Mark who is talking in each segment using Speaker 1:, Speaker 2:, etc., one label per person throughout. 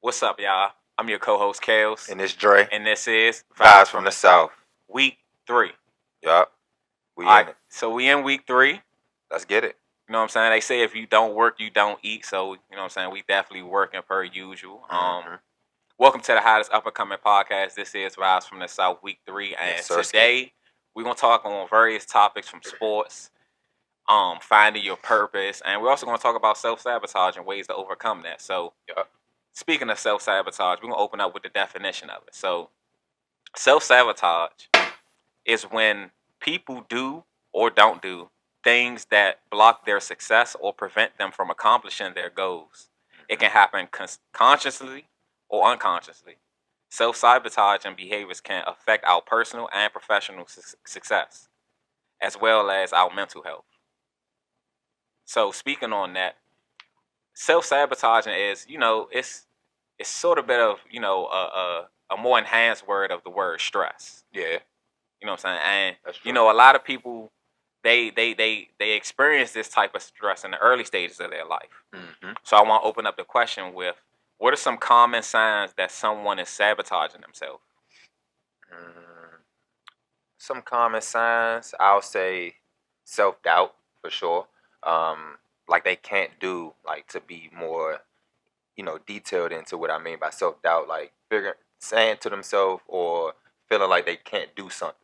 Speaker 1: What's up, y'all? I'm your co-host, Kales,
Speaker 2: And it's Dre.
Speaker 1: and this is
Speaker 2: Vibes from the South.
Speaker 1: Week 3.
Speaker 2: Yup. We
Speaker 1: All
Speaker 2: in
Speaker 1: right,
Speaker 2: it.
Speaker 1: so we in week 3.
Speaker 2: Let's get it.
Speaker 1: You know what I'm saying? They say if you don't work, you don't eat. So, you know what I'm saying? We definitely working per usual.
Speaker 2: Mhm.
Speaker 1: Welcome to the hottest up-and-coming podcast. This is Vibes from the South, week 3. And
Speaker 2: Yes, sir,
Speaker 1: today, we're going to talk on various topics from sports, finding your purpose, and we're also going to talk about self-sabotage and ways to overcome that. So,
Speaker 2: Yup.
Speaker 1: speaking of self-sabotage, we're going to open up with the definition of it. So, self-sabotage is when people do or don't do things that block their success or prevent them from accomplishing their goals. It can happen consciously or unconsciously. Self-sabotaging behaviors can affect our personal and professional success, as well as our mental health. So, speaking on that, self-sabotaging is, it's sort of a bit of, a more enhanced word of the word stress.
Speaker 2: Yeah.
Speaker 1: You know what I'm saying? And
Speaker 2: That's true.
Speaker 1: a lot of people they experience this type of stress in the early stages of their life.
Speaker 2: Mm-hmm.
Speaker 1: So I want to open up the question with, what are some common signs that someone is sabotaging themselves?
Speaker 2: Some common signs, I'll say self-doubt for sure. Like they can't do, like, to be more, detailed into what I mean by self-doubt, like saying to themselves or feeling like they can't do something.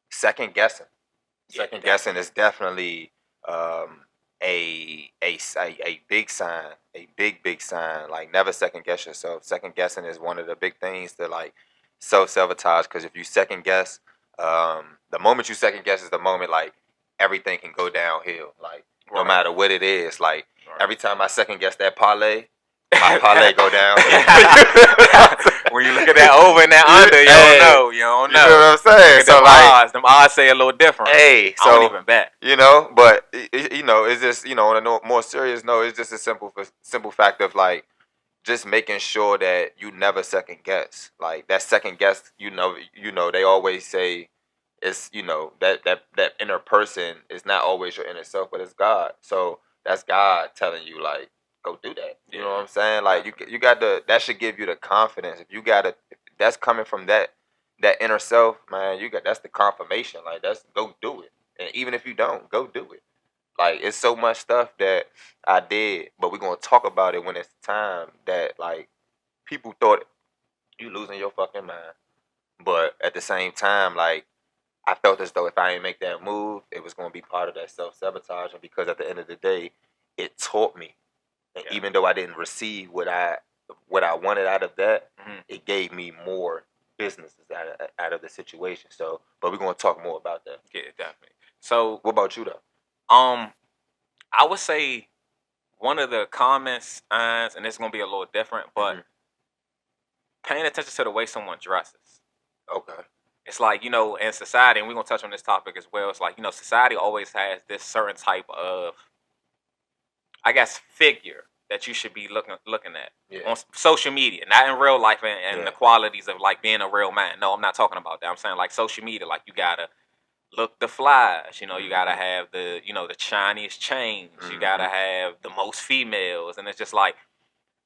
Speaker 2: Second guessing. Second guessing is definitely a big sign, a big sign. Like, never second guess yourself. Second guessing is one of the big things to, like, self-sabotage. Because if you second guess, the moment you second guess is the moment, like, everything can go downhill. Like, no matter what it is. Like, every time I second guess that parlay, my parlay go down.
Speaker 1: When you look at that over and that under, you don't know. You don't know.
Speaker 2: You know what I'm saying?
Speaker 1: So like, them odds say a little different.
Speaker 2: Hey, so
Speaker 1: I don't even bet.
Speaker 2: But it's just, on a more serious note, it's just a simple fact of, like, just making sure that you never second guess. Like, that second guess, they always say it's, that inner person is not always your inner self, but it's God. So that's God telling you, like, go do that. You know what I'm saying? Like, you got to, that should give you the confidence. If that's coming from that inner self, man, that's the confirmation. Like, that's, go do it. And even if you don't, go do it. Like, it's so much stuff that I did, but we're gonna talk about it when it's time, that, like, people thought you losing your fucking mind. But at the same time, like, I felt as though if I didn't make that move, it was gonna be part of that self-sabotage. And because at the end of the day, it taught me. And even though I didn't receive what I wanted out of that, it gave me more businesses out of the situation. So, but we're gonna talk more about that.
Speaker 1: Yeah, definitely. So,
Speaker 2: what about you though?
Speaker 1: I would say one of the common signs, and it's gonna be a little different, but paying attention to the way someone dresses.
Speaker 2: Okay.
Speaker 1: It's like, in society, and we're gonna touch on this topic as well. It's like, society always has this certain type of, I guess, figure that you should be looking at on social media, not in real life, and the qualities of, like, being a real man. No, I'm not talking about that. I'm saying, like, social media, like, you gotta look the flies. You gotta have the shiniest chains. You gotta have the most females, and it's just like,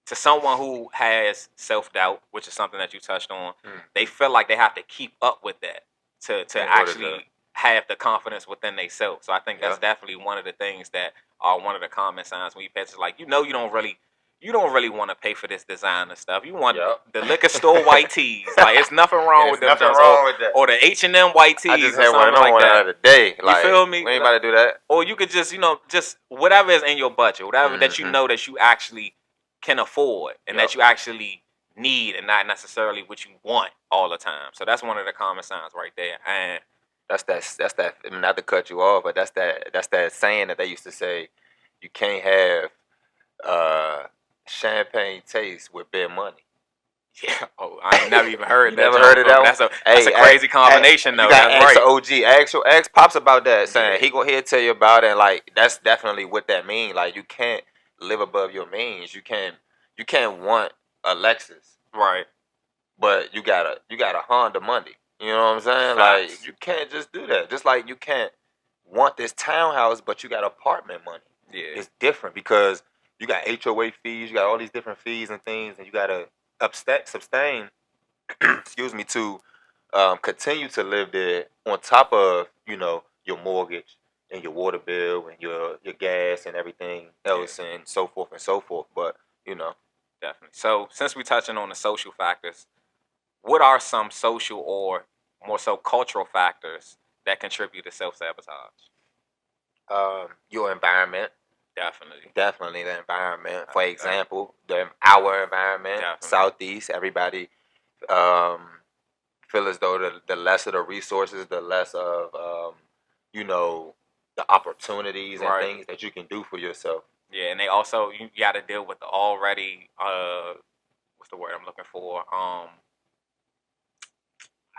Speaker 1: to someone who has self-doubt, which is something that you touched on, they feel like they have to keep up with that to actually have the confidence within themselves. So I think that's definitely one of the things that are one of the common signs when you pay attention. Like, you don't really want to pay for this designer stuff. You want the liquor store white tees. Like, it's nothing wrong with them.
Speaker 2: Nothing wrong with that.
Speaker 1: Or the H&M white tees.
Speaker 2: I just
Speaker 1: or
Speaker 2: had one
Speaker 1: something like that.
Speaker 2: The other day. Like,
Speaker 1: you feel me?
Speaker 2: We ain't about to do that.
Speaker 1: Or you could just, just whatever is in your budget, whatever that you know that you actually can afford and that you actually need, and not necessarily what you want all the time. So that's one of the common signs right there. And
Speaker 2: that's that. Not to cut you off, but that's that saying that they used to say: you can't have champagne taste with bare money.
Speaker 1: Yeah. Oh, I ain't never even heard that.
Speaker 2: Never heard of that one?
Speaker 1: That's a crazy combination, though.
Speaker 2: You got
Speaker 1: that's right.
Speaker 2: OG. Ask Pops about that. Saying he'll tell you about it. And, like, that's definitely what that means. Like, you can't live above your means. You can't want a Lexus,
Speaker 1: right?
Speaker 2: But you got a Honda Monday. You know what I'm saying?
Speaker 1: Facts.
Speaker 2: Like, you can't just do that. Just like you can't want this townhouse, but you got apartment money. it's different because you got HOA fees, you got all these different fees and things, and you got to sustain, excuse me, to continue to live there on top of, your mortgage and your water bill and your gas and everything else and so forth and so forth. But,
Speaker 1: Definitely. So since we're touching on the social factors, what are some social or more so cultural factors that contribute to self-sabotage?
Speaker 2: Your environment.
Speaker 1: Definitely
Speaker 2: the environment. For example, our environment, Southeast, everybody feel as though the less of the resources, the less of the opportunities and things that you can do for yourself.
Speaker 1: Yeah, and they also, you got to deal with the already what's the word I'm looking for? I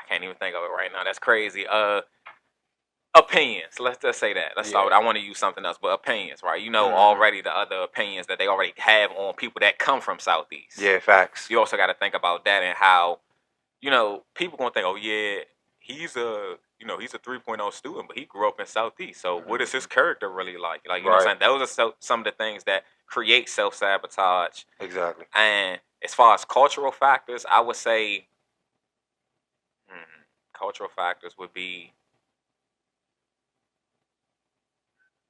Speaker 1: can't even think of it right now. That's crazy. Opinions. Let's just say that. Let's start. I want to use something else, but opinions, right? Already the other opinions that they already have on people that come from Southeast.
Speaker 2: Yeah, facts.
Speaker 1: You also got to think about that and how, people gonna think, oh yeah, he's a 3.0 student, but he grew up in Southeast. So what is his character really like? Like, you know what I'm saying? Those are some of the things that create self-sabotage.
Speaker 2: Exactly.
Speaker 1: And as far as cultural factors, I would say cultural factors would be,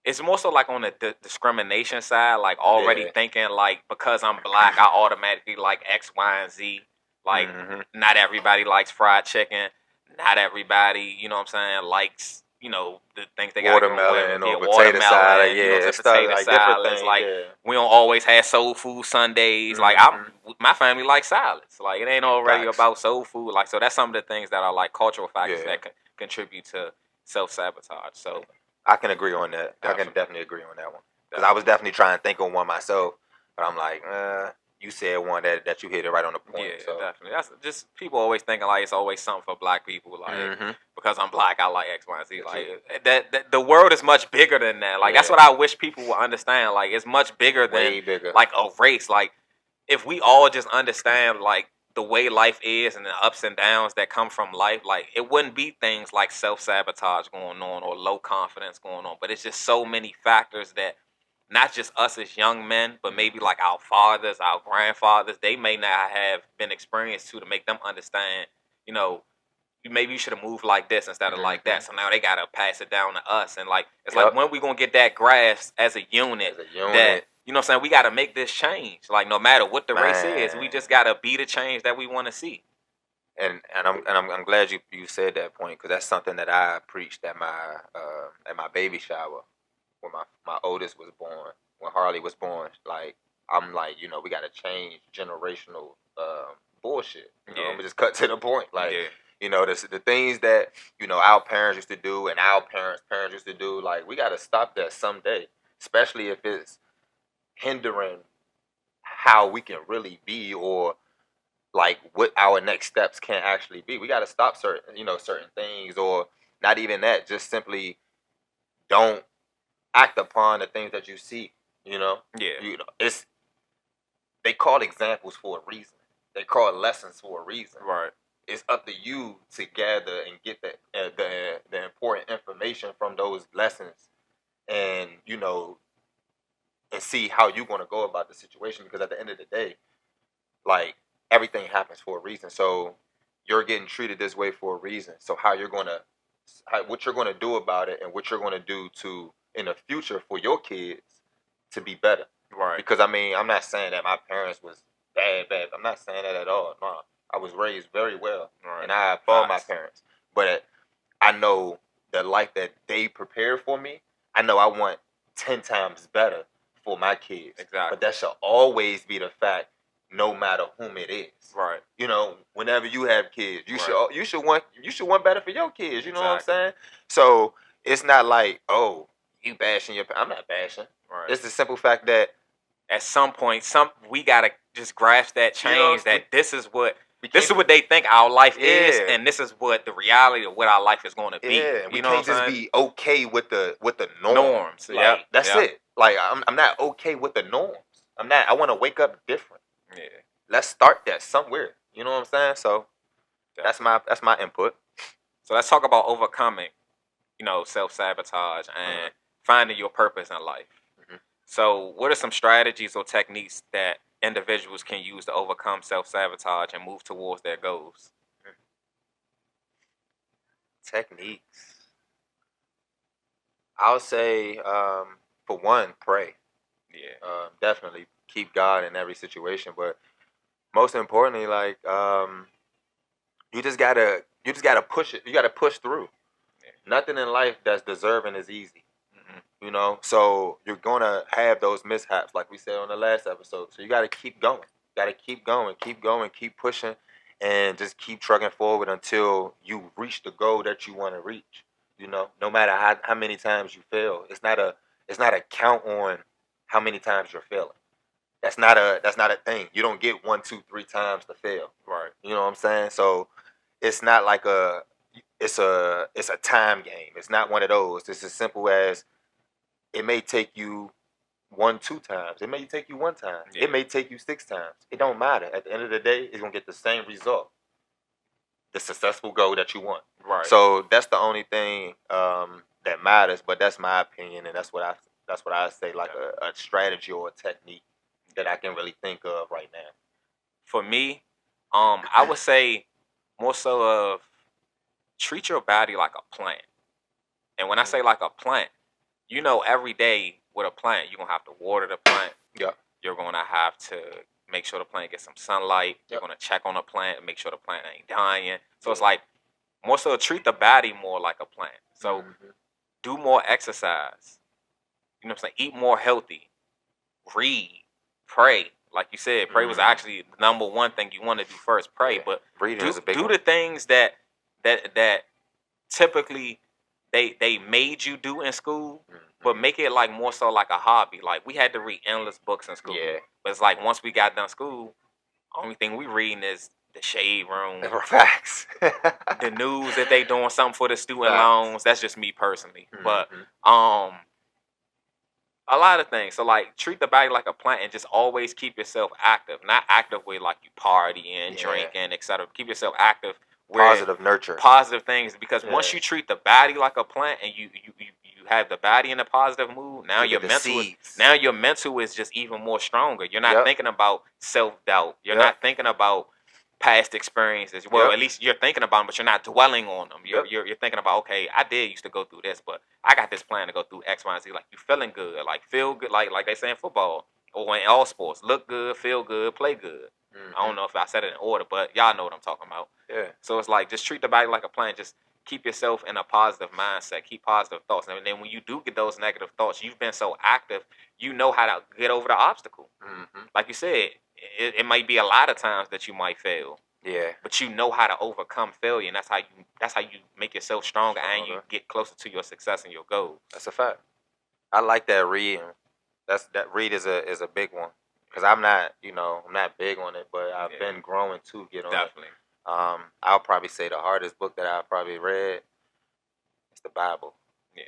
Speaker 1: it's more so like on the discrimination side, like already thinking like because I'm black, I automatically like X, Y, and Z. Like not everybody likes fried chicken. Not everybody, you know what I'm saying, likes, the things they got
Speaker 2: watermelon or potato salad.
Speaker 1: It's potato
Speaker 2: like
Speaker 1: salads. Like we don't always have soul food Sundays. Like my family likes salads. Like it ain't already about soul food. Like so that's some of the things that are like cultural factors that contribute to self-sabotage. So
Speaker 2: I can agree on that. I can definitely agree on that one. Because I was definitely trying to think of one myself, but I'm like, you said one that you hit it right on the point.
Speaker 1: Yeah, so. Definitely. That's just people always thinking like it's always something for black people. Like because I'm black, I like X, Y, and Z. Like that the world is much bigger than that. Like that's what I wish people would understand. Like it's much bigger than like a race. Like if we all just understand like the way life is and the ups and downs that come from life, like it wouldn't be things like self-sabotage going on or low confidence going on. But it's just so many factors that not just us as young men, but maybe like our fathers, our grandfathers, they may not have been experienced to make them understand, maybe you should have moved like this instead of like that. So now they got to pass it down to us. And like, it's like when we going to get that grasp as a unit that, you know what I'm saying, we got to make this change. Like no matter what the race is, we just got to be the change that we want to see.
Speaker 2: And I'm glad you said that point because that's something that I preached at my baby shower when my oldest was born, when Harley was born. Like I'm like, we got to change generational bullshit. I'm gonna just cut to the point. Like the things that our parents used to do and our parents used to do. Like we got to stop that someday, especially if it's hindering how we can really be or like what our next steps can actually be. We got to stop certain things or not even that. Just simply don't act upon the things that you see. It's they call examples for a reason. They call lessons for a reason.
Speaker 1: Right.
Speaker 2: It's up to you to gather and get the important information from those lessons, and and see how you're going to go about the situation. Because at the end of the day, like everything happens for a reason. So you're getting treated this way for a reason. So what you're going to do about it, and what you're going to do to in the future for your kids to be better.
Speaker 1: Right.
Speaker 2: Because I'm not saying that my parents was bad. I'm not saying that at all. No, I was raised very well, and I applaud my parents. But I know the life that they prepared for me. I know I want 10 times better for my kids.
Speaker 1: Exactly.
Speaker 2: But that shall always be the fact, no matter whom it is.
Speaker 1: Right.
Speaker 2: Whenever you have kids, you should want better for your kids. You know what I'm saying? So it's not like, oh, you bashing your. I'm not bashing.
Speaker 1: Right.
Speaker 2: It's the simple fact that
Speaker 1: at some point, we gotta just grasp that change. That this is what they think our life is, and this is what the reality of what our life is going to be.
Speaker 2: Yeah, we can't just be okay with the norms.
Speaker 1: Like,
Speaker 2: that's it. Like I'm not okay with the norms. I'm not. I want to wake up different.
Speaker 1: Yeah.
Speaker 2: Let's start that somewhere. You know what I'm saying? So that's my input.
Speaker 1: So let's talk about overcoming, self-sabotage and finding your purpose in life. So, what are some strategies or techniques that individuals can use to overcome self-sabotage and move towards their goals?
Speaker 2: Techniques. I'll say, for one, pray.
Speaker 1: Yeah.
Speaker 2: Definitely keep God in every situation, but most importantly, like, you just gotta push it. You gotta push through.
Speaker 1: Yeah.
Speaker 2: Nothing in life that's deserving is easy. You know, so you're gonna have those mishaps, like we said on the last episode. So you gotta keep going. Gotta keep going, keep pushing, and just keep trucking forward until you reach the goal that you want to reach. You know, no matter how many times you fail, it's not a count on how many times you're failing. That's not a thing. You don't get 1, 2, 3 times to fail.
Speaker 1: Right.
Speaker 2: You know what I'm saying? So it's not like it's a time game. It's not one of those. It's as simple as it may take you 1, 2 times. It may take you 1 time.
Speaker 1: Yeah.
Speaker 2: It may take you 6 times. It don't matter. At the end of the day, it's gonna get the same result. The successful goal that you want.
Speaker 1: Right.
Speaker 2: So that's the only thing that matters. But that's my opinion, and that's what I say, like a strategy or a technique that I can really think of right now.
Speaker 1: For me, I would say more so of treat your body like a plant. And when I say like a plant, you know, every day with a plant, you're gonna have to water the plant.
Speaker 2: Yeah.
Speaker 1: You're gonna have to make sure the plant gets some sunlight.
Speaker 2: Yep.
Speaker 1: You're gonna check on the plant and make sure the plant ain't dying. So it's like more so treat the body more like a plant. So do more exercise. You know what I'm saying? Eat more healthy. Read. Pray. Like you said, pray was actually the number one thing you want to do first. Pray, but
Speaker 2: reading is a big
Speaker 1: do
Speaker 2: one.
Speaker 1: the things that typically they made you do in school, but make it like more so like a hobby. Like we had to read endless books in school, but it's like once we got done school, only thing we reading is the shade room,
Speaker 2: facts,
Speaker 1: the news that they doing something for the student loans. That's just me personally, but a lot of things. So like treat the body like a plant and just always keep yourself active. Not active with like you partying, drinking, etc. Keep yourself active.
Speaker 2: Positive nurture.
Speaker 1: Positive things, because once you treat the body like a plant and you have the body in a positive mood, now your mental is just even more stronger. You're not thinking about self-doubt. You're not thinking about past experiences. Well, at least you're thinking about them, but you're not dwelling on them. You're thinking about, okay, I did used to go through this, but I got this plan to go through X, Y, and Z. Like you feeling good, like feel good, like they say in football or in all sports, look good, feel good, play good. I don't know if I said it in order, but y'all know what I'm talking about.
Speaker 2: Yeah.
Speaker 1: So it's like just treat the body like a plant. Just keep yourself in a positive mindset. Keep positive thoughts, and then when you do get those negative thoughts, you've been so active, you know how to get over the obstacle. Like you said, it might be a lot of times that you might fail. Yeah. But you know how to overcome failure, and that's how you make yourself stronger and you get closer to your success and your goals.
Speaker 2: That's a fact. I like that reading. That read is a big one. Because I'm not big on it, but I've been growing to get on it.
Speaker 1: Definitely.
Speaker 2: I'll probably say the hardest book that I've probably read is the Bible. Yeah.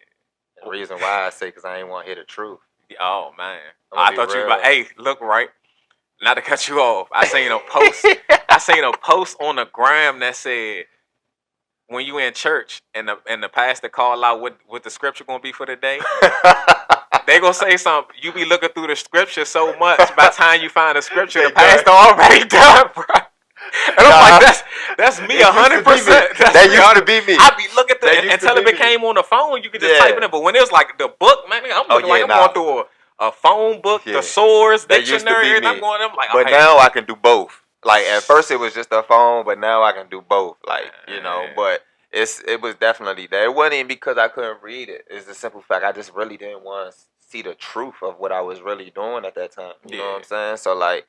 Speaker 2: The reason why I say because I ain't want to hear the truth.
Speaker 1: Oh man, I thought you were about. Hey, look, right. Not to cut you off. I seen a post. I seen a post on the gram that said, when you in church and the pastor call out what the scripture gonna be for the day, they gonna say something. You be looking through the scripture so much, by the time you find the scripture, the pastor already done, bro. And I'm like, that's me 100%.
Speaker 2: That used to be me.
Speaker 1: I be looking through until it became on the phone. You could just type it in. But when it was like the book, man, I'm looking I'm going through a phone book, the source, dictionary, and I'm like,
Speaker 2: but now I can do both. Like at first it was just a phone, but now I can do both. Like, but it was definitely that. It wasn't even because I couldn't read it. It's the simple fact I just really didn't want to see the truth of what I was really doing at that time. You know what I'm saying? So like,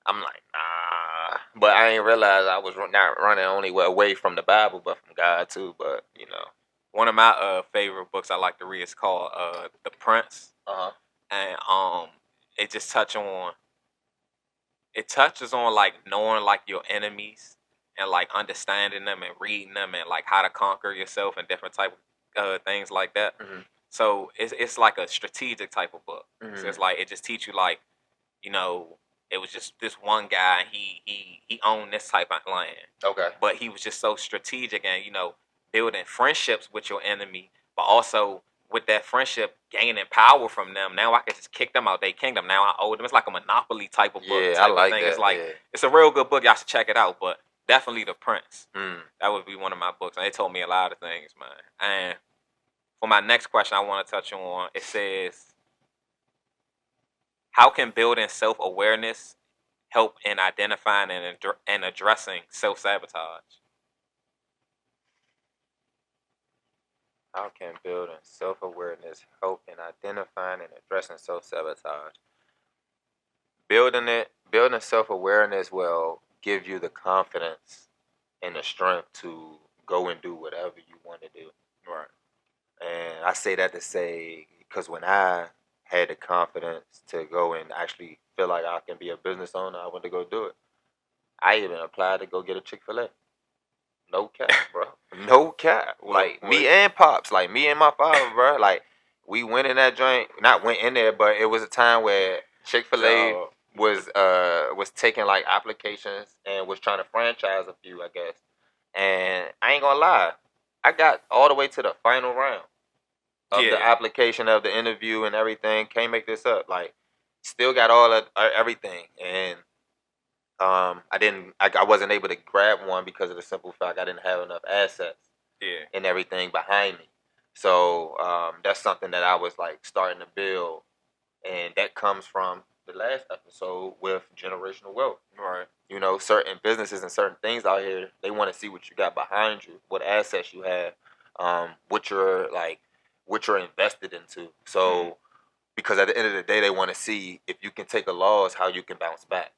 Speaker 2: I'm like, nah. But I ain't realized I was not running only away from the Bible, but from God too. But
Speaker 1: one of my favorite books I like to read is called The Prince. And it just touches on like knowing like your enemies and like understanding them and reading them and like how to conquer yourself and different type of things like that. So it's like a strategic type of book. So it's like it just teach you like, it was just this one guy, he owned this type of land.
Speaker 2: Okay.
Speaker 1: But he was just so strategic and building friendships with your enemy, but also with that friendship gaining power from them, now I can just kick them out their kingdom. Now I owe them. It's like a Monopoly type of book.
Speaker 2: Yeah,
Speaker 1: type
Speaker 2: I like
Speaker 1: of thing.
Speaker 2: that.
Speaker 1: It's like
Speaker 2: yeah.
Speaker 1: it's a real good book. Y'all should check it out. But definitely The Prince.
Speaker 2: Mm.
Speaker 1: That would be one of my books. And they told me a lot of things, man. And for my next question, I want to touch on. It says, how can building self-awareness help in identifying and addressing self-sabotage?
Speaker 2: How can building self-awareness help in identifying and addressing self-sabotage? Building self-awareness will give you the confidence and the strength to go and do whatever you want to do.
Speaker 1: Right.
Speaker 2: And I say that to say, because when I had the confidence to go and actually feel like I can be a business owner, I went to go do it. I even applied to go get a Chick-fil-A. No cap, bro. No cap. Like me and Pops, like me and my father, bro. Like we went in that joint. Not went in there, but it was a time where Chick-fil-A was taking like applications and was trying to franchise a few, I guess. And I ain't gonna lie, I got all the way to the final round of the application of the interview and everything. Can't make this up. Like still got all of everything, and I wasn't able to grab one because of the simple fact I didn't have enough assets and everything behind me. So that's something that I was like starting to build, and that comes from the last episode with generational wealth.
Speaker 1: Right.
Speaker 2: You know, certain businesses and certain things out here, they want to see what you got behind you, what assets you have, what you're invested into. So because at the end of the day, they want to see if you can take a loss, how you can bounce back.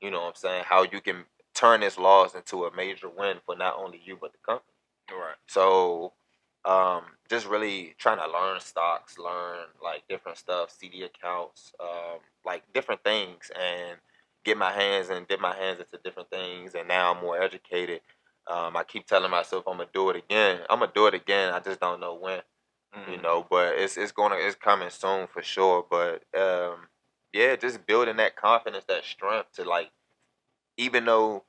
Speaker 2: You know what I'm saying? How you can turn this loss into a major win for not only you but the company.
Speaker 1: Right.
Speaker 2: So, just really trying to learn stocks, learn like different stuff, CD accounts, like different things, and dip my hands into different things. And now I'm more educated. I keep telling myself I'm gonna do it again. I'm gonna do it again. I just don't know when. You know, but it's coming soon for sure. But yeah, just building that confidence, that strength to like, even though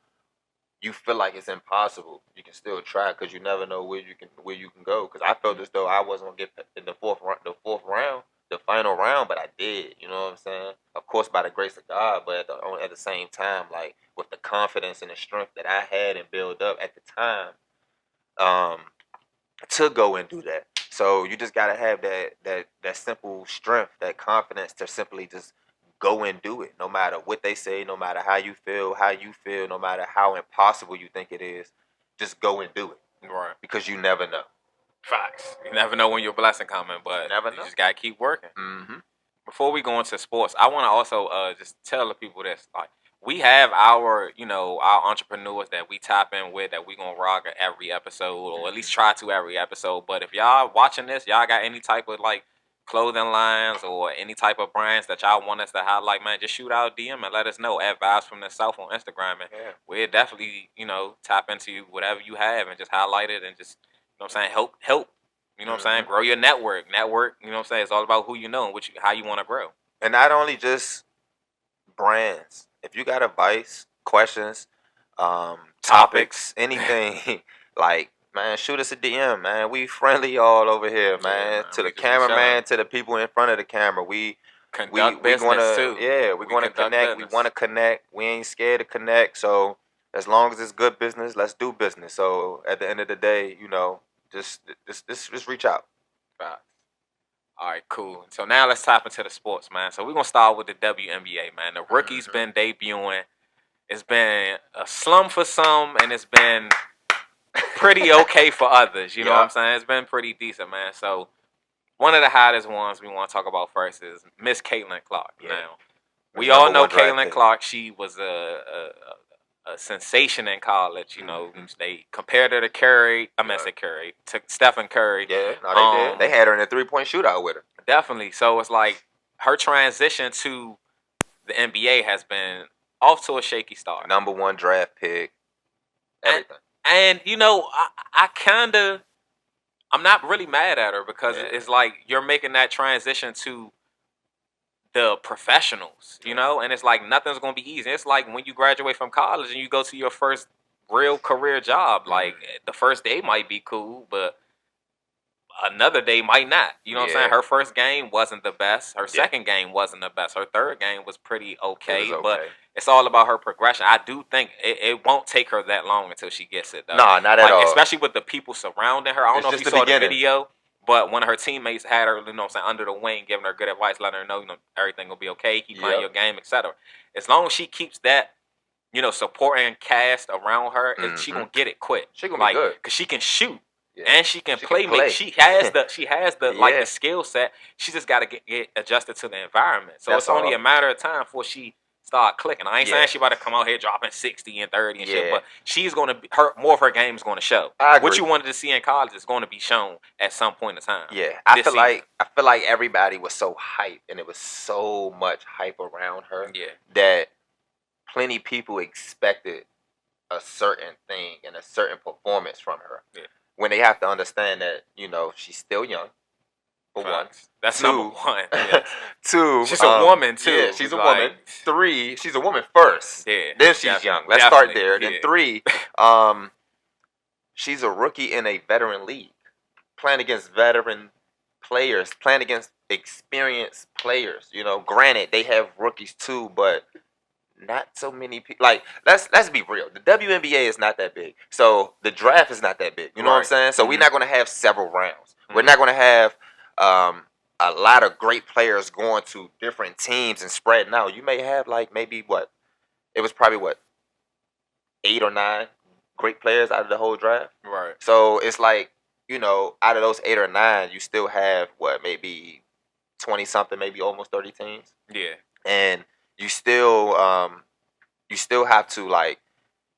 Speaker 2: you feel like it's impossible, you can still try because you never know where you can go. Because I felt as though I wasn't gonna get in the fourth round, the final round, but I did. You know what I'm saying? Of course, by the grace of God, but at the same time, like with the confidence and the strength that I had and built up at the time, to go and do that. So you just gotta have that simple strength, that confidence to simply just go and do it, no matter what they say, no matter how you feel, no matter how impossible you think it is. Just go and do it,
Speaker 1: right?
Speaker 2: Because you never know.
Speaker 1: Facts. You never know when your blessing coming, but you just gotta keep working.
Speaker 2: Mm-hmm.
Speaker 1: Before we go into sports, I want to also just tell the people this: like, we have our entrepreneurs that we tap in with, that we gonna rock every episode, or at least try to every episode. But if y'all watching this, y'all got any type of like clothing lines or any type of brands that y'all want us to highlight, man, just shoot out a DM and let us know at Vibes from the South on Instagram, and we'll definitely tap into whatever you have and just highlight it and just what I'm saying, help. You know what I'm saying? Grow your network. You know what I'm saying? It's all about who you know and how you want to grow.
Speaker 2: And not only just brands. If you got advice, questions, topics, anything, like, man, shoot us a DM, man. We friendly all over here, man.
Speaker 1: Man.
Speaker 2: To the cameraman, to the people in front of the camera. We
Speaker 1: business too.
Speaker 2: Yeah, we're gonna connect. We want to connect. We ain't scared to connect. So as long as it's good business, let's do business. So at the end of the day, just reach out.
Speaker 1: Right. All right, cool. So now let's tap into the sports, man. So we're going to start with the WNBA, man. The rookies been debuting. It's been a slum for some, and it's been pretty okay for others. You know what I'm saying? It's been pretty decent, man. So one of the hottest ones we want to talk about first is Miss Caitlin Clark. Yeah. Now, we all know Caitlin Clark. She was a sensation in college. You know, they compared her to Curry. To Stephen Curry.
Speaker 2: Yeah, no, they did. They had her in a 3-point shootout with her.
Speaker 1: Definitely. So it's like her transition to the NBA has been off to a shaky start.
Speaker 2: Number 1 draft pick. Everything.
Speaker 1: And I'm not really mad at her because it's like you're making that transition to the professionals, and it's like nothing's gonna be easy. It's like when you graduate from college and you go to your first real career job. Like the first day might be cool, but another day might not. You know what I'm saying? Her first game wasn't the best. Her second game wasn't the best. Her third game was pretty okay, but it's all about her progression. I do think it won't take her that long until she gets it, though.
Speaker 2: No, not at all.
Speaker 1: Especially with the people surrounding her. I don't know if you saw the video, but one of her teammates had her, you know what I'm saying, under the wing, giving her good advice, letting her know, you know, everything will be okay, keep playing your game, etc. As long as she keeps that, you know, supporting cast around her, she gonna get it quick.
Speaker 2: She gonna be good.
Speaker 1: Because she can shoot. Yeah. And she can play. She has the like the skill set. She just got to get adjusted to the environment. So it's only a matter of time before she start clicking. I ain't saying she about to come out here dropping 60 and 30 and shit, but she's gonna be more of her game is gonna show. What you wanted to see in college is going to be shown at some point in time.
Speaker 2: Yeah, I feel like everybody was so hyped, and it was so much hype around her. Yeah, that plenty people expected a certain thing and a certain performance from her. Yeah. When they have to understand that, you know, she's still young. For one.
Speaker 1: That's number one. Yes.
Speaker 2: 2,
Speaker 1: she's a woman too.
Speaker 2: Yeah, she's a woman. 3, she's a woman first. Yeah. Then she's young. Let's start there. Yeah. Then 3, she's a rookie in a veteran league. Playing against veteran players, playing against experienced players. You know, granted they have rookies too, but not so many people. Like, let's be real. The WNBA is not that big, so the draft is not that big. You know what I'm saying? So we're not going to have several rounds. We're not going to have a lot of great players going to different teams and spreading out. You may have maybe it was probably 8 or 9 great players out of the whole draft. Right. So it's like, you know, out of those 8 or 9, you still have maybe 20 something, maybe almost 30 teams. Yeah. And you still have to, like,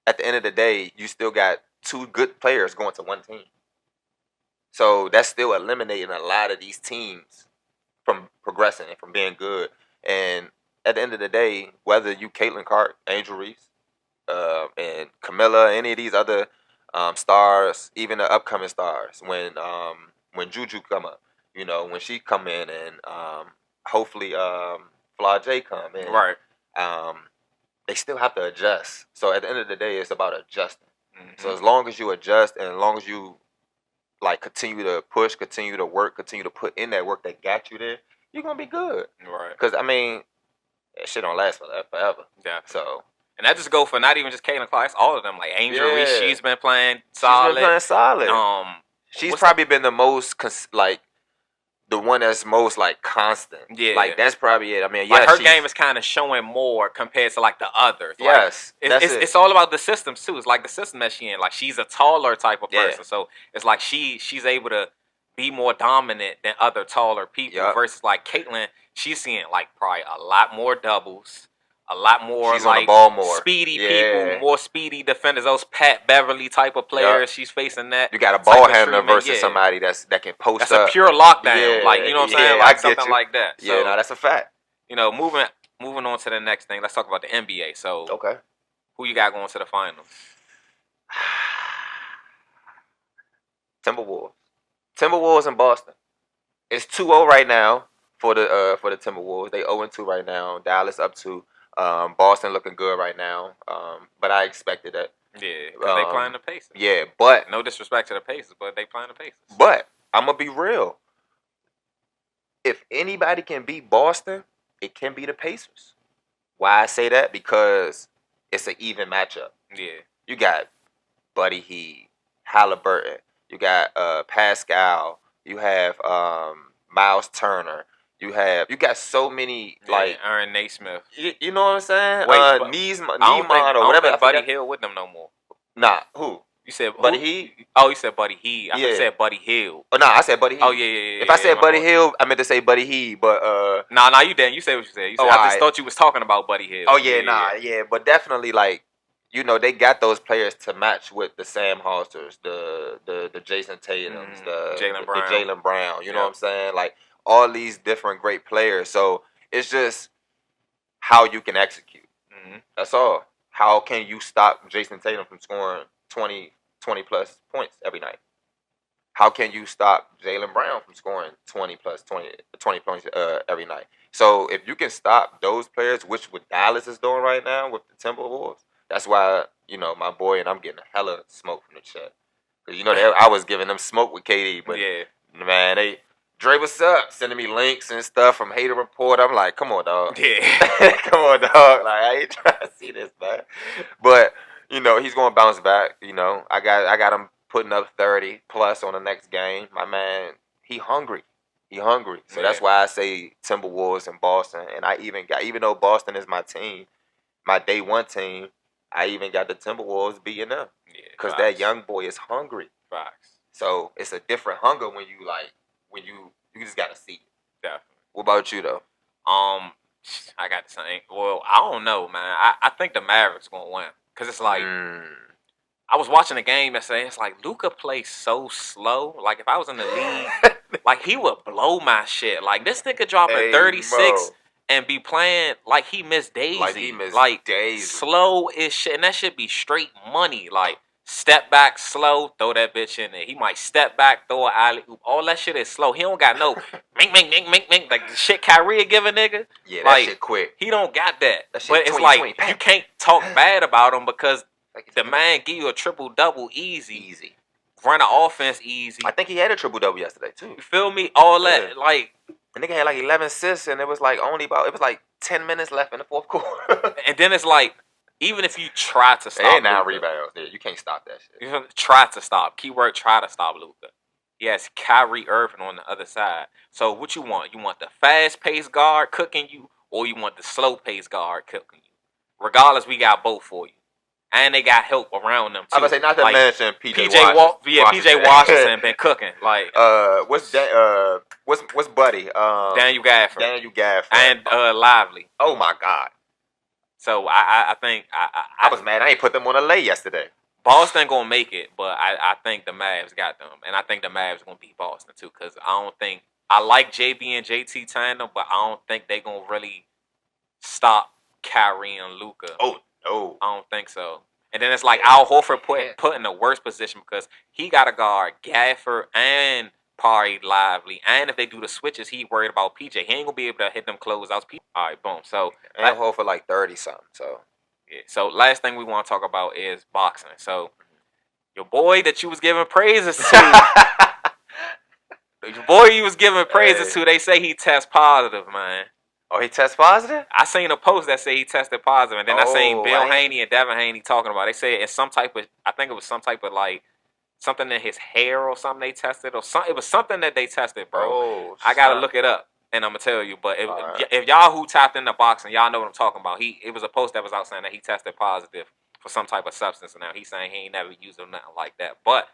Speaker 2: at the end of the day, you still got 2 good players going to one team. So that's still eliminating a lot of these teams from progressing and from being good. And at the end of the day, whether you Caitlin Clark, Angel Reese, and Camilla, any of these other stars, even the upcoming stars, when Juju come up, you know, when she come in, and hopefully Flaw J come in, right? They still have to adjust. So at the end of the day, it's about adjusting. Mm-hmm. So as long as you adjust, and as long as you continue to push, continue to work, continue to put in that work that got you there, you're gonna be good. Right. Because I mean, that shit don't last forever. Yeah. So.
Speaker 1: And that just go for not even just Caitlin Clark, it's all of them. Like Angel Reese, she's been playing solid.
Speaker 2: She's been playing solid. She's probably been the most the one that's most constant. Yeah. Like that's probably it. I mean, yeah.
Speaker 1: Her game is kind of showing more compared to the others.
Speaker 2: Yes.
Speaker 1: It's all about the systems too. It's like the system that she in. Like she's a taller type of person. So it's like she's able to be more dominant than other taller people versus Caitlin, she's seeing probably a lot more doubles. A lot more
Speaker 2: she's on the ball more.
Speaker 1: Speedy people, more speedy defenders. Those Pat Beverly type of players. She's facing that.
Speaker 2: You got a ball handler versus somebody that can post
Speaker 1: that's
Speaker 2: up.
Speaker 1: That's a pure lockdown. You know what I'm saying? Something like that.
Speaker 2: So, no, that's a fact.
Speaker 1: You know, moving on to the next thing. Let's talk about the NBA. So,
Speaker 2: okay,
Speaker 1: who you got going to the finals?
Speaker 2: Timberwolves in Boston. It's 2-0 right now for the Timberwolves. They 0-2 right now. Dallas up 2. Boston looking good right now, but I expected that.
Speaker 1: Yeah, because they playing the Pacers.
Speaker 2: Yeah, but
Speaker 1: no disrespect to the Pacers, but they playing the Pacers.
Speaker 2: But I'm gonna be real. If anybody can beat Boston, it can be the Pacers. Why I say that? Because it's an even matchup. Yeah, you got Buddy Hield, Halliburton, you got Pascal, you have Miles Turner. You got so many
Speaker 1: Aaron Naismith.
Speaker 2: You know what I'm saying?
Speaker 1: Neiman or whatever. I don't think Buddy Hield with them no more.
Speaker 2: Nah, who?
Speaker 1: You said
Speaker 2: Buddy Hield?
Speaker 1: Oh, you said Buddy Hield. I said Buddy Hield.
Speaker 2: Oh no, I said Buddy Hield.
Speaker 1: Oh yeah.
Speaker 2: If I said Buddy Hield, I meant to say Buddy Hield, but
Speaker 1: Nah, you didn't. You said what you said. I just thought you was talking about Buddy Hield.
Speaker 2: Oh yeah, but definitely you know, they got those players to match with the Sam Halsters, the Jason Tatums, the Jaylen Brown. You know what I'm saying? All these different great players. So it's just how you can execute. Mm-hmm. That's all. How can you stop Jason Tatum from scoring 20 plus points every night? How can you stop Jaylen Brown from scoring 20 points every night? So if you can stop those players, which what Dallas is doing right now with the Timberwolves, that's why, you know, my boy and I'm getting hella smoke from the chat. Because, you know, I was giving them smoke with KD, but Man, Dre, what's up? Sending me links and stuff from Hater Report. I'm like, come on, dog.
Speaker 1: Yeah.
Speaker 2: Come on, dog. Like, I ain't trying to see this, man. But, he's going to bounce back. I got him putting up 30 plus on the next game. My man, he hungry. He hungry. So that's why I say Timberwolves and Boston. And even though Boston is my team, my day one team, I even got the Timberwolves beating them. Yeah. Because that young boy is hungry.
Speaker 1: Facts.
Speaker 2: So it's a different hunger when you just gotta see it.
Speaker 1: Definitely.
Speaker 2: What about you though?
Speaker 1: I got the same. Well, I don't know, man. I think the Mavericks gonna win because it's like I was watching the game yesterday. It's like Luka plays so slow. Like if I was in the league, like he would blow my shit. Like this nigga dropping 36 and be playing like he missed Daisy. Like Daisy. Slow as shit, and that should be straight money. Like. Step back slow, throw that bitch in there. He might step back, throw an alley oop. All that shit is slow. He don't got no mink, mink, mink, mink, mink. Like the shit Kyrie give a nigga.
Speaker 2: Yeah,
Speaker 1: that
Speaker 2: shit quick.
Speaker 1: He don't got that. But it's like you can't talk bad about him because the man give you a triple double easy. Run an offense easy.
Speaker 2: I think he had a triple double yesterday too.
Speaker 1: You feel me? All that like
Speaker 2: the nigga had like 11 assists and it was like 10 minutes left in the fourth quarter.
Speaker 1: And then it's like. Even if you try to stop
Speaker 2: and 9 rebounds. Yeah, you can't stop that shit.
Speaker 1: You try to stop. Keyword, try to stop Luka. Yes, Kyrie Irving on the other side. So what you want? You want the fast-paced guard cooking you, or you want the slow-paced guard cooking you? Regardless, we got both for you. And they got help around them, too.
Speaker 2: I was going to say, not to mention P.J. Washington.
Speaker 1: P.J. Washington been cooking. Like,
Speaker 2: what's Buddy?
Speaker 1: Daniel Gafford. And Lively.
Speaker 2: Oh, my God.
Speaker 1: So I think
Speaker 2: I was mad. I ain't put them on a lay yesterday.
Speaker 1: Boston gonna make it, but I think the Mavs got them, and I think the Mavs gonna beat Boston too. Cause I like JB and JT tandem, but I don't think they gonna really stop Kyrie and Luka.
Speaker 2: Oh no,
Speaker 1: I don't think so. And then it's like Al Horford put in the worst position because he got to guard Gafford and Party Lively, and if they do the switches, he worried about PJ. He ain't gonna be able to hit them closeouts. All right, boom. So
Speaker 2: and hold for like 30 something. So
Speaker 1: yeah. So last thing we want to talk about is boxing. So your boy that you was giving praises to, your boy you was giving praises to, they say he test positive, man.
Speaker 2: Oh, he test positive?
Speaker 1: I seen a post that said he tested positive, and then I seen Bill Haney and Devin Haney talking about it. They said it's some type of, I think it was some type of like. Something in his hair or something they tested or something. It was something that they tested, bro.
Speaker 2: Oh,
Speaker 1: I gotta look it up and I'm gonna tell you. But if y'all who tapped into boxing, y'all know what I'm talking about. It was a post that was out saying that he tested positive for some type of substance, and now he's saying he ain't never used it or nothing like that. But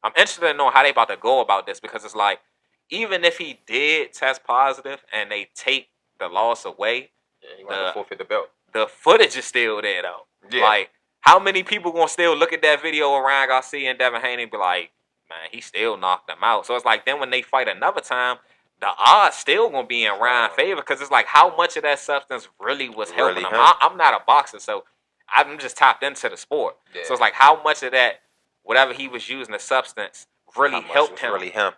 Speaker 1: I'm interested in knowing how they about to go about this because it's like even if he did test positive and they take the loss away,
Speaker 2: he want to forfeit the belt.
Speaker 1: The footage is still there though.
Speaker 2: Yeah.
Speaker 1: Like. How many people gonna still look at that video of Ryan Garcia and Devin Haney and be like, man, he still knocked them out. So it's like then when they fight another time, the odds still gonna be in Ryan's favor because it's like how much of that substance really was helping him. I'm not a boxer, so I'm just tapped into the sport. Yeah. So it's like how much of that, whatever he was using the substance, really helped him.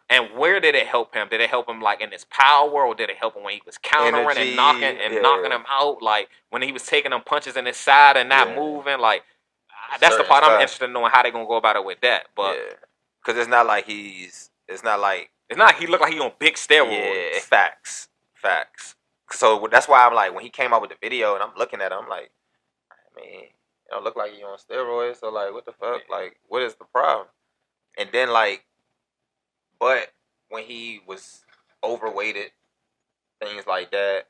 Speaker 1: And where did it help him? Did it help him like in his power, or did it help him when he was countering and knocking him out? Like when he was taking them punches in his side and not moving, like. That's the part I'm interested in knowing how they gonna go about it with that, but
Speaker 2: because it's not like he
Speaker 1: look like he on big steroids.
Speaker 2: Yeah, facts. So that's why I'm like when he came out with the video and I'm looking at him, I'm like, I mean, it don't look like he on steroids. So like, what the fuck? Yeah. Like, what is the problem? And then like, but when he was overweighted, things like that,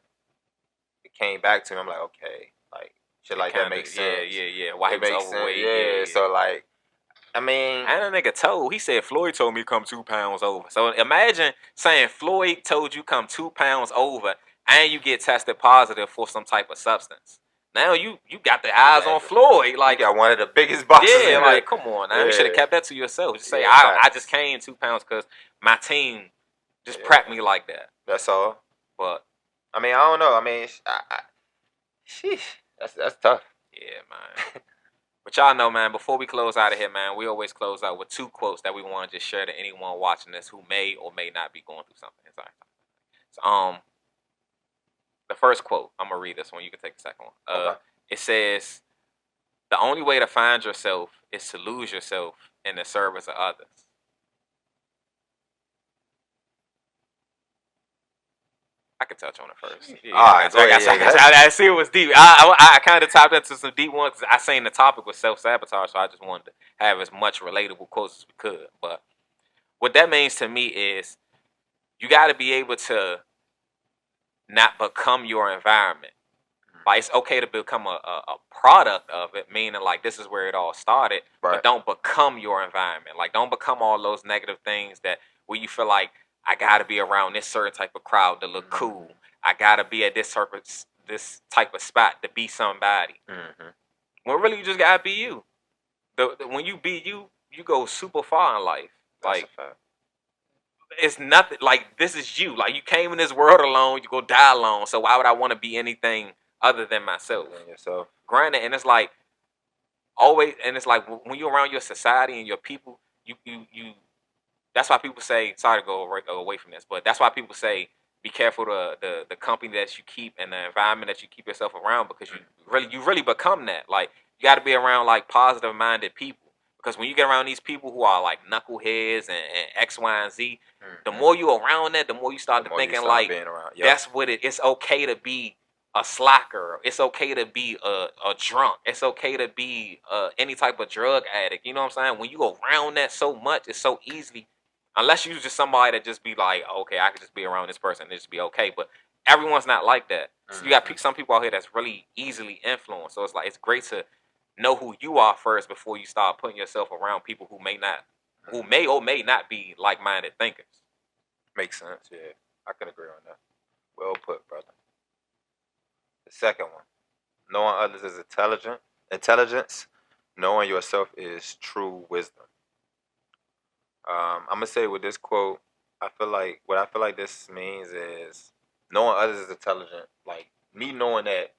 Speaker 2: it came back to him. I'm like, okay, like. Shit like that makes sense.
Speaker 1: Yeah. Why he was overweight. Yeah.
Speaker 2: So, like, I mean.
Speaker 1: And a nigga he said Floyd told me to come 2 pounds over. So, imagine saying Floyd told you come 2 pounds over and you get tested positive for some type of substance. Now, you got the eyes on Floyd. Like,
Speaker 2: you got one of the biggest boxers
Speaker 1: in like, come on now. You should have kept that to yourself. Just say, I just gained 2 pounds because my team just prepped me like that.
Speaker 2: That's all.
Speaker 1: But.
Speaker 2: I mean, I don't know. I mean, sheesh. That's tough.
Speaker 1: Yeah, man. But y'all know, man, before we close out of here, man, we always close out with 2 quotes that we want to just share to anyone watching this who may or may not be going through something. So, the first quote, I'm going to read this one. You can take the second one. Okay. It says, the only way to find yourself is to lose yourself in the service of others. I could touch on it first. Yeah,
Speaker 2: all right, go ahead.
Speaker 1: I see it was deep. I kind of tapped into some deep ones. I seen the topic was self-sabotage, so I just wanted to have as much relatable quotes as we could. But what that means to me is you got to be able to not become your environment. Like, it's okay to become a product of it, meaning like this is where it all started, but don't become your environment. Like, don't become all those negative things that where you feel like I gotta be around this certain type of crowd to look cool. I gotta be at this type of spot to be somebody. When really you just gotta be you. When you be you, you go super far in life. Like, it's nothing like this is you. Like, you came in this world alone, you go die alone. So why would I want to be anything other than myself? Granted, and it's like always, and it's like when you're around your society and your people, you. That's why people say. Sorry to go away from this, but that's why people say be careful the company that you keep and the environment that you keep yourself around, because you really become that. Like, you got to be around like positive minded people. Because when you get around these people who are like knuckleheads and X, Y, and Z, the more you around that, the more you start thinking like that's what it's okay to be a slacker. It's okay to be a drunk. It's okay to be any type of drug addict. You know what I'm saying? When you go around that so much, it's so easily, unless you're just somebody that just be like, okay, I could just be around this person and just be okay. But everyone's not like that. So you got some people out here that's really easily influenced. So it's like, it's great to know who you are first before you start putting yourself around people who may or may not be like-minded thinkers.
Speaker 2: Makes sense. Yeah, I can agree on that. Well put, brother. The second one, knowing others is intelligence. Knowing yourself is true wisdom. I'm gonna say with this quote, I feel like this means is knowing others is intelligent. Like, me knowing that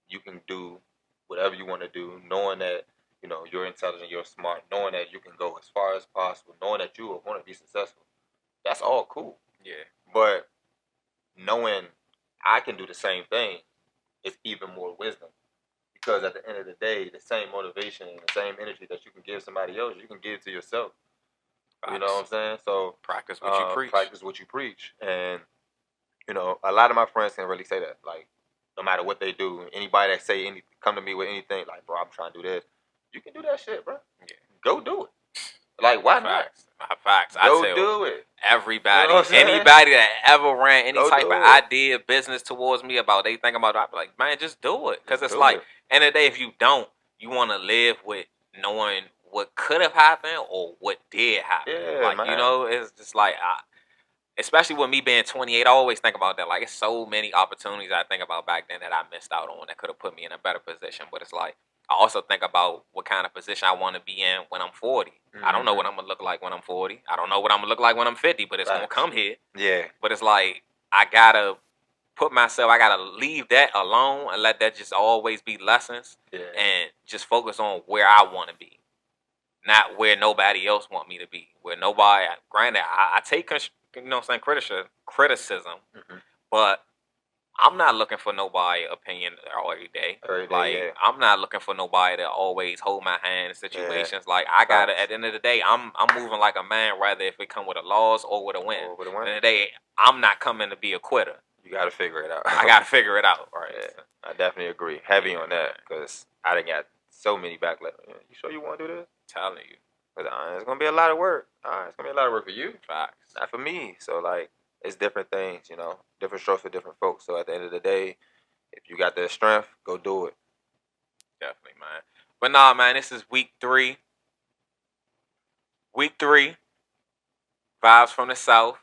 Speaker 2: you can do whatever you want to do, knowing that you're intelligent, you're smart, knowing that you can go as far as possible, knowing that you are going to be successful. That's all cool.
Speaker 1: Yeah.
Speaker 2: But knowing I can do the same thing is even more wisdom. Because at the end of the day, the same motivation and the same energy that you can give somebody else, you can give to yourself. Facts. You know what I'm saying? So
Speaker 1: practice what you preach.
Speaker 2: Practice what you preach. And a lot of my friends can really say that. Like, no matter what they do, anybody that come to me with anything, like, bro, I'm trying to do this. You can do that shit, bro. Yeah. Go do it. Like, why
Speaker 1: Facts. Not? Facts.
Speaker 2: Go do it.
Speaker 1: Everybody, anybody that ever ran any type of idea, business towards me about they think about it, I be like, man, just do it. Because it's like, end of the day, if you don't, you want to live with knowing what could have happened or what did happen.
Speaker 2: Yeah,
Speaker 1: like,
Speaker 2: man.
Speaker 1: It's just like, especially with me being 28, I always think about that. Like, it's so many opportunities I think about back then that I missed out on that could have put me in a better position. But it's like, I also think about what kind of position I want to be in when I'm 40. I don't know what I'm going to look like when I'm 40. I don't know what I'm going to look like when I'm 50, but it's going to come here.
Speaker 2: Yeah.
Speaker 1: But it's like, I got to I got to leave that alone and let that just always be lessons.
Speaker 2: Yeah.
Speaker 1: And just focus on where I want to be. Not where nobody else want me to be. Where nobody, granted, I take, criticism, but I'm not looking for nobody's opinion every day. I'm not looking for nobody to always hold my hand in situations. Yeah. Like, I gotta, at the end of the day, I'm moving like a man, rather if it come with a loss or with a win. At the end of the day, I'm not coming to be a quitter.
Speaker 2: You gotta figure it out.
Speaker 1: I gotta figure it out, right?
Speaker 2: Yeah, I definitely agree. Heavy on that, because I done got so many backlash. You sure you want to do this?
Speaker 1: I'm telling you.
Speaker 2: It's gonna be a lot of work. It's gonna be a lot of work for you.
Speaker 1: Facts.
Speaker 2: Not for me. So, like, it's different things, different strokes for different folks. So at the end of the day, if you got the strength, go do it.
Speaker 1: Definitely, man. But nah, man, this is week 3. Week 3. Vibes from the South.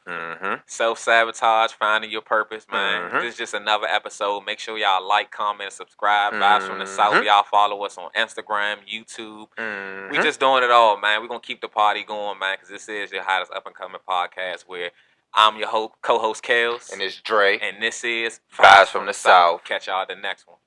Speaker 1: Self-sabotage, finding your purpose, man. This is just another episode. Make sure y'all like, comment, subscribe. Vibes from the South. Y'all follow us on Instagram, YouTube. We just doing it all, man. We're going to keep the party going, man, because this is your hottest up-and-coming podcast where I'm your co-host, Kels.
Speaker 2: And it's Dre.
Speaker 1: And this is
Speaker 2: Vibes from the South.
Speaker 1: Catch y'all at the next one.